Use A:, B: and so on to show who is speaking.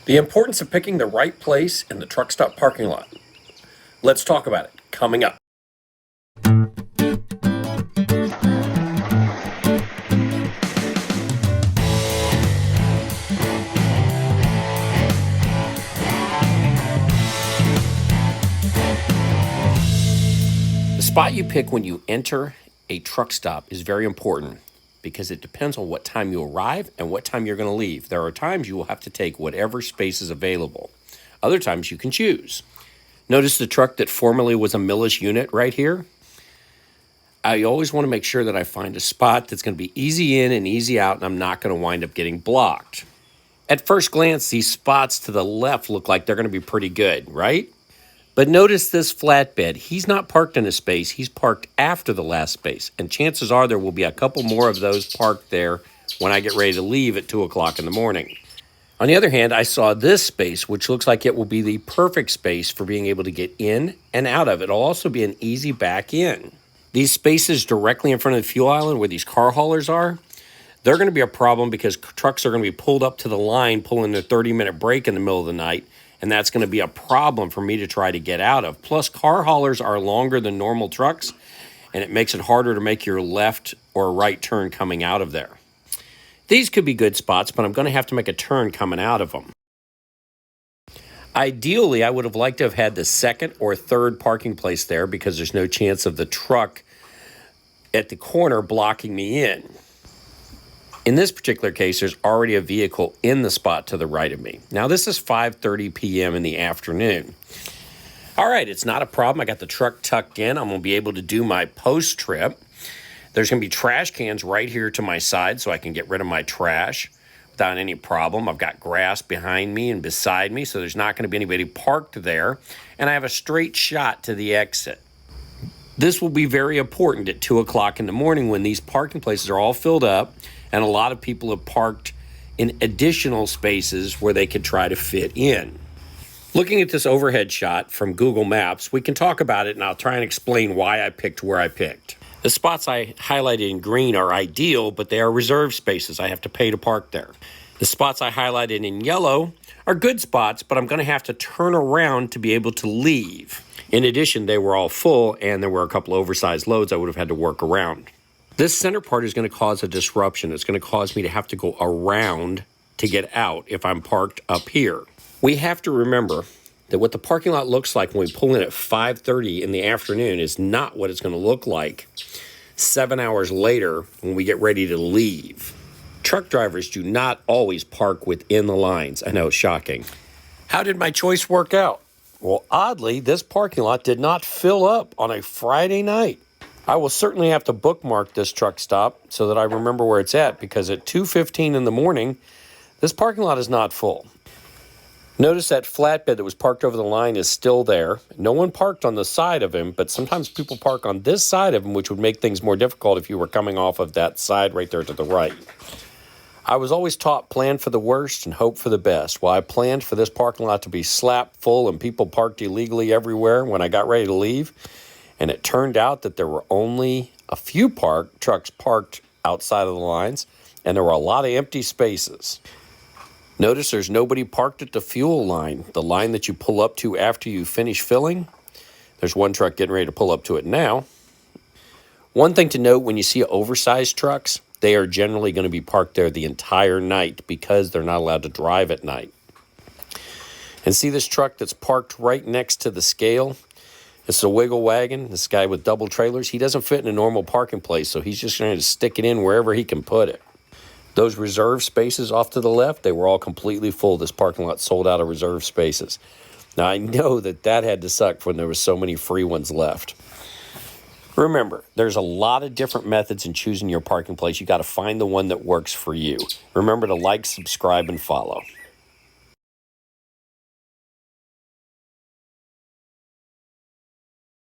A: The importance of picking the right place in the truck stop parking lot. Let's talk about it coming up. The spot you pick when you enter a truck stop is very important because it depends on what time you arrive and what time you're going to leave. There are times you will have to take whatever space is available. Other times you can choose. Notice the truck that formerly was a Millis unit right here? I always want to make sure that I find a spot that's going to be easy in and easy out, and I'm not going to wind up getting blocked. At first glance, these spots to the left look like they're going to be pretty good, right? But notice this flatbed. He's not parked in a space. He's parked after the last space. And chances are there will be a couple more of those parked there when I get ready to leave at 2 o'clock in the morning. On the other hand, I saw this space, which looks like it will be the perfect space for being able to get in and out of. It'll also be an easy back in. These spaces directly in front of the fuel island where these car haulers are, they're going to be a problem because trucks are going to be pulled up to the line, pulling their 30-minute break in the middle of the night. And that's going to be a problem for me to try to get out of. Plus, car haulers are longer than normal trucks, and it makes it harder to make your left or right turn coming out of there. These could be good spots, but I'm going to have to make a turn coming out of them. Ideally, I would have liked to have had the second or third parking place there because there's no chance of the truck at the corner blocking me in. In this particular case, there's already a vehicle in the spot to the right of me. Now, this is 5:30 p.m. in the afternoon. All right, it's not a problem. I got the truck tucked in. I'm going to be able to do my post trip. There's going to be trash cans right here to my side so I can get rid of my trash without any problem. I've got grass behind me and beside me, so there's not going to be anybody parked there. And I have a straight shot to the exit. This will be very important at 2 o'clock in the morning when these parking places are all filled up and a lot of people have parked in additional spaces where they could try to fit in. Looking at this overhead shot from Google Maps, we can talk about it and I'll try and explain why I picked where I picked. The spots I highlighted in green are ideal, but they are reserved spaces. I have to pay to park there. The spots I highlighted in yellow are good spots, but I'm going to have to turn around to be able to leave. In addition, they were all full and there were a couple oversized loads I would have had to work around. This center part is going to cause a disruption. It's going to cause me to have to go around to get out if I'm parked up here. We have to remember that what the parking lot looks like when we pull in at 5:30 in the afternoon is not what it's going to look like 7 hours later when we get ready to leave. Truck drivers do not always park within the lines. I know, shocking. How did my choice work out? Well, oddly, this parking lot did not fill up on a Friday night. I will certainly have to bookmark this truck stop so that I remember where it's at because at 2:15 in the morning, this parking lot is not full. Notice that flatbed that was parked over the line is still there. No one parked on the side of him, but sometimes people park on this side of him, which would make things more difficult if you were coming off of that side right there to the right. I was always taught plan for the worst and hope for the best. Well, I planned for this parking lot to be slap full and people parked illegally everywhere when I got ready to leave. And it turned out that there were only a few trucks parked outside of the lines, and there were a lot of empty spaces. Notice there's nobody parked at the fuel line, the line that you pull up to after you finish filling. There's one truck getting ready to pull up to it now. One thing to note when you see oversized trucks, they are generally going to be parked there the entire night because they're not allowed to drive at night. And see this truck that's parked right next to the scale? It's a wiggle wagon. This guy with double trailers, he doesn't fit in a normal parking place, so he's just going to stick it in wherever he can put it. Those reserved spaces off to the left, they were all completely full. This parking lot sold out of reserved spaces. Now, I know that had to suck when there were so many free ones left. Remember, there's a lot of different methods in choosing your parking place. You got to find the one that works for you. Remember to like, subscribe, and follow.